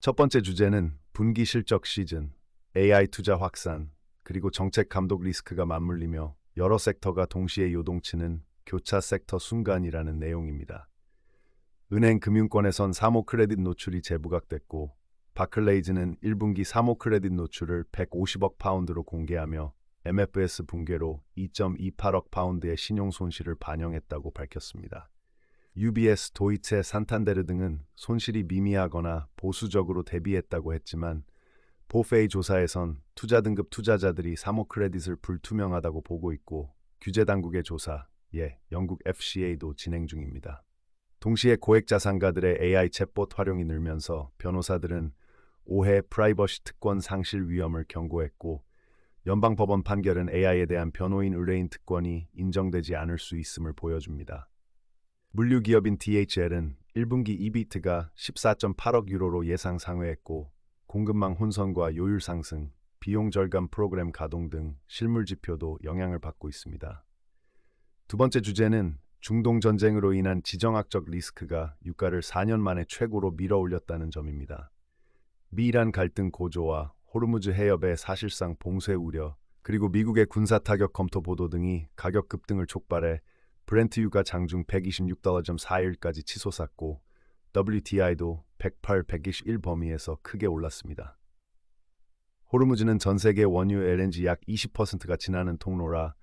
첫 번째 주제는 분기 실적 시즌, AI 투자 확산, 그리고 정책 감독 리스크가 맞물리며 여러 섹터가 동시에 요동치는 교차 섹터 순간이라는 내용입니다. 은행 금융권에선 사모 크레딧 노출이 재부각됐고 바클레이즈는 1분기 사모 크레딧 노출을 150억 파운드로 공개하며 MFS 붕괴로 2.28억 파운드의 신용 손실을 반영했다고 밝혔습니다. UBS, 도이체, 산탄데르 등은 손실이 미미하거나 보수적으로 대비했다고 했지만 보페이 조사에선 투자 등급 투자자들이 사모 크레딧을 불투명하다고 보고 있고 규제 당국의 조사, 영국 FCA도 진행 중입니다. 동시에 고액자산가들의 AI 챗봇 활용이 늘면서 변호사들은 오해 프라이버시 특권 상실 위험을 경고했고 연방법원 판결은 AI에 대한 변호인 의뢰인 특권이 인정되지 않을 수 있음을 보여줍니다. 물류기업인 DHL은 1분기 EBIT가 14.8억 유로로 예상 상회했고 공급망 혼선과 요율 상승, 비용 절감 프로그램 가동 등 실물 지표도 영향을 받고 있습니다. 두 번째 주제는 중동 전쟁으로 인한 지정학적 리스크가 유가를 4년 만에 최고로 밀어올렸다는 점입니다. 미이란 갈등 고조와 호르무즈 해협의 사실상 봉쇄 우려, 그리고 미국의 군사 타격 검토 보도 등이 가격 급등을 촉발해 브렌트 유가 장중 126.41까지 치솟았고 WTI도 108, 121 범위에서 크게 올랐습니다. 호르무즈는 전 세계 원유 LNG 약 20%가 지나는 통로라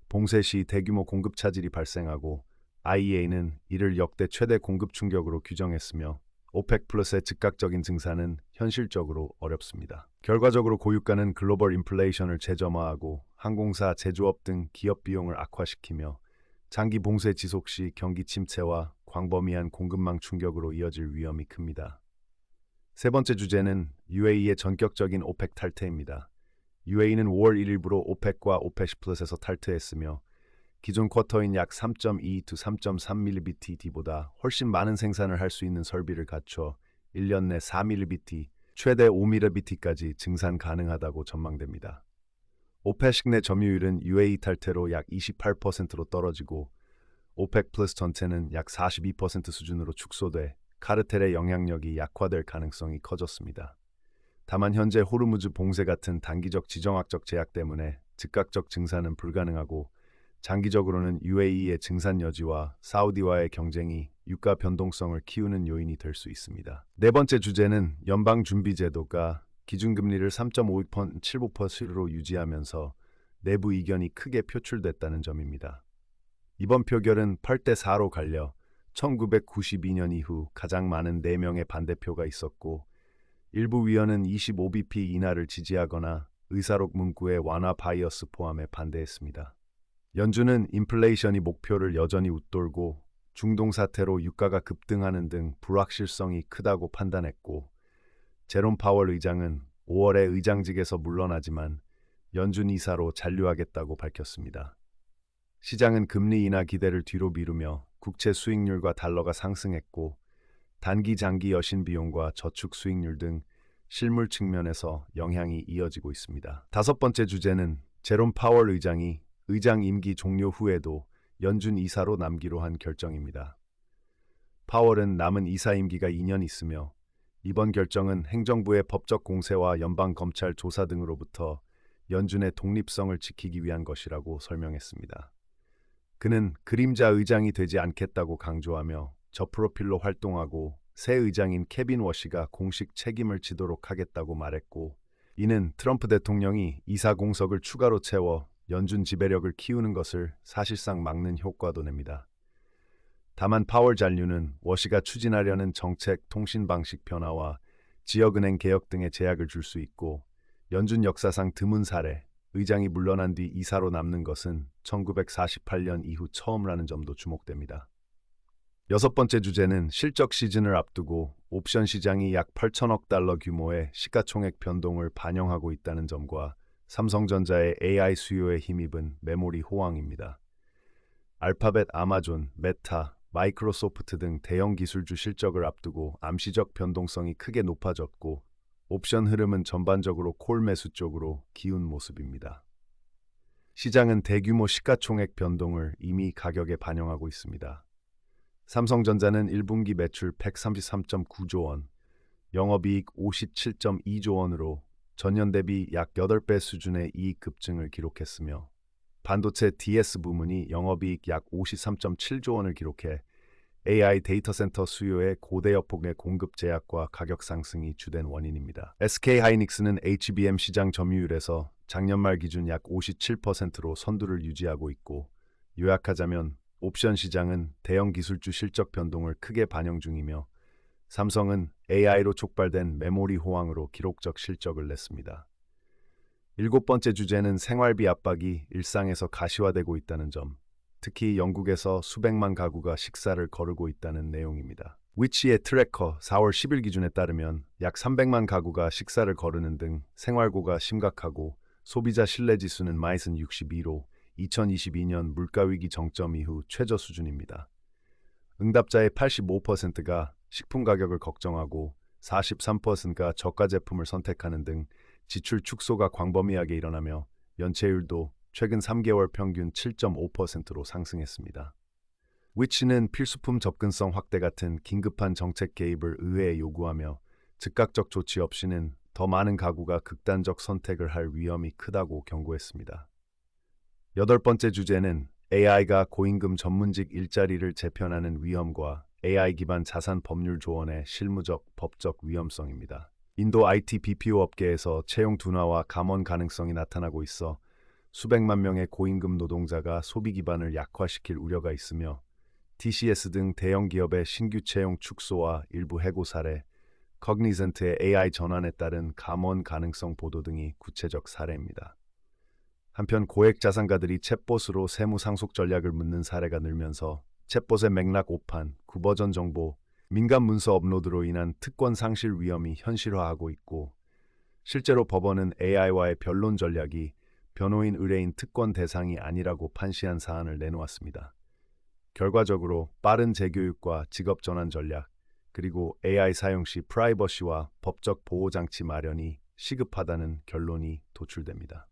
봉쇄 시 대규모 공급 차질이 발생하고 IEA는 이를 역대 최대 공급 충격으로 규정했으며 오펙 플러스의 즉각적인 증산은 현실적으로 어렵습니다. 결과적으로 고유가는 글로벌 인플레이션을 재점화하고 항공사, 제조업 등 기업 비용을 악화시키며 장기 봉쇄 지속 시 경기 침체와 광범위한 공급망 충격으로 이어질 위험이 큽니다. 세 번째 주제는 UAE의 전격적인 오펙 탈퇴입니다. UAE는 5월 1일부로 오펙과 오페시 플러스에서 탈퇴했으며 기존 쿼터인 약 3.2-3.3mmBTD보다 훨씬 많은 생산을 할 수 있는 설비를 갖춰 1년 내 4mmBT, 최대 5mmBT까지 증산 가능하다고 전망됩니다. 오페식 내 점유율은 UAE 탈퇴로 약 28%로 떨어지고 오펙 플러스 전체는 약 42% 수준으로 축소돼 카르텔의 영향력이 약화될 가능성이 커졌습니다. 다만 현재 호르무즈 봉쇄 같은 단기적 지정학적 제약 때문에 즉각적 증산은 불가능하고 장기적으로는 UAE의 증산 여지와 사우디와의 경쟁이 유가 변동성을 키우는 요인이 될 수 있습니다. 네 번째 주제는 연방준비제도가 기준금리를 3.75%로 유지하면서 내부 이견이 크게 표출됐다는 점입니다. 이번 표결은 8대4로 갈려 1992년 이후 가장 많은 4명의 반대표가 있었고 일부 위원은 25bp 인하를 지지하거나 의사록 문구의 완화 바이어스 포함에 반대했습니다. 연준은 인플레이션이 목표를 여전히 웃돌고 중동 사태로 유가가 급등하는 등 불확실성이 크다고 판단했고 제롬 파월 의장은 5월에 의장직에서 물러나지만 연준 이사로 잔류하겠다고 밝혔습니다. 시장은 금리 인하 기대를 뒤로 미루며 국채 수익률과 달러가 상승했고 단기 장기 여신 비용과 저축 수익률 등 실물 측면에서 영향이 이어지고 있습니다. 다섯 번째 주제는 제롬 파월 의장이 의장 임기 종료 후에도 연준 이사로 남기로 한 결정입니다. 파월은 남은 이사 임기가 2년 있으며 이번 결정은 행정부의 법적 공세와 연방검찰 조사 등으로부터 연준의 독립성을 지키기 위한 것이라고 설명했습니다. 그는 그림자 의장이 되지 않겠다고 강조하며 저프로필로 활동하고 새 의장인 케빈 워시가 공식 책임을 지도록 하겠다고 말했고 이는 트럼프 대통령이 이사 공석을 추가로 채워 연준 지배력을 키우는 것을 사실상 막는 효과도 냅니다. 다만 파월 잔류는 워시가 추진하려는 정책, 통신 방식 변화와 지역은행 개혁 등의 제약을 줄 수 있고 연준 역사상 드문 사례, 의장이 물러난 뒤 이사로 남는 것은 1948년 이후 처음이라는 점도 주목됩니다. 여섯 번째 주제는 실적 시즌을 앞두고 옵션 시장이 약 8천억 달러 규모의 시가총액 변동을 반영하고 있다는 점과 삼성전자의 AI 수요에 힘입은 메모리 호황입니다. 알파벳, 아마존, 메타, 마이크로소프트 등 대형 기술주 실적을 앞두고 암시적 변동성이 크게 높아졌고 옵션 흐름은 전반적으로 콜 매수 쪽으로 기운 모습입니다. 시장은 대규모 시가총액 변동을 이미 가격에 반영하고 있습니다. 삼성전자는 1분기 매출 133.9조 원, 영업이익 57.2조 원으로 전년 대비 약 8배 수준의 이익 급증을 기록했으며 반도체 DS 부문이 영업이익 약 53.7조 원을 기록해 AI 데이터 센터 수요의 고대 여폭의 공급 제약과 가격 상승이 주된 원인입니다. SK하이닉스는 HBM 시장 점유율에서 작년 말 기준 약 57%로 선두를 유지하고 있고, 요약하자면 옵션 시장은 대형 기술주 실적 변동을 크게 반영 중이며, 삼성은 AI로 촉발된 메모리 호황으로 기록적 실적을 냈습니다. 일곱 번째 주제는 생활비 압박이 일상에서 가시화되고 있다는 점, 특히 영국에서 수백만 가구가 식사를 거르고 있다는 내용입니다. 위치의 트래커 4월 10일 기준에 따르면 약 300만 가구가 식사를 거르는 등 생활고가 심각하고, 소비자 신뢰지수는 마이슨 62로 2022년 물가위기 정점 이후 최저 수준입니다. 응답자의 85%가 식품 가격을 걱정하고 43%가 저가 제품을 선택하는 등 지출 축소가 광범위하게 일어나며 연체율도 최근 3개월 평균 7.5%로 상승했습니다. 위치는 필수품 접근성 확대 같은 긴급한 정책 개입을 의회에 요구하며 즉각적 조치 없이는 더 많은 가구가 극단적 선택을 할 위험이 크다고 경고했습니다. 여덟 번째 주제는 AI가 고임금 전문직 일자리를 재편하는 위험과 AI 기반 자산 법률 조언의 실무적, 법적 위험성입니다. 인도 IT BPO 업계에서 채용 둔화와 감원 가능성이 나타나고 있어 수백만 명의 고임금 노동자가 소비 기반을 약화시킬 우려가 있으며, TCS 등 대형 기업의 신규 채용 축소와 일부 해고 사례, 커그니전트의 AI 전환에 따른 감원 가능성 보도 등이 구체적 사례입니다. 한편 고액 자산가들이 챗봇으로 세무 상속 전략을 묻는 사례가 늘면서 챗봇의 맥락 오판, 구버전 정보, 민감 문서 업로드로 인한 특권 상실 위험이 현실화하고 있고, 실제로 법원은 AI와의 변론 전략이 변호인 의뢰인 특권 대상이 아니라고 판시한 사안을 내놓았습니다. 결과적으로 빠른 재교육과 직업 전환 전략, 그리고 AI 사용 시 프라이버시와 법적 보호 장치 마련이 시급하다는 결론이 도출됩니다.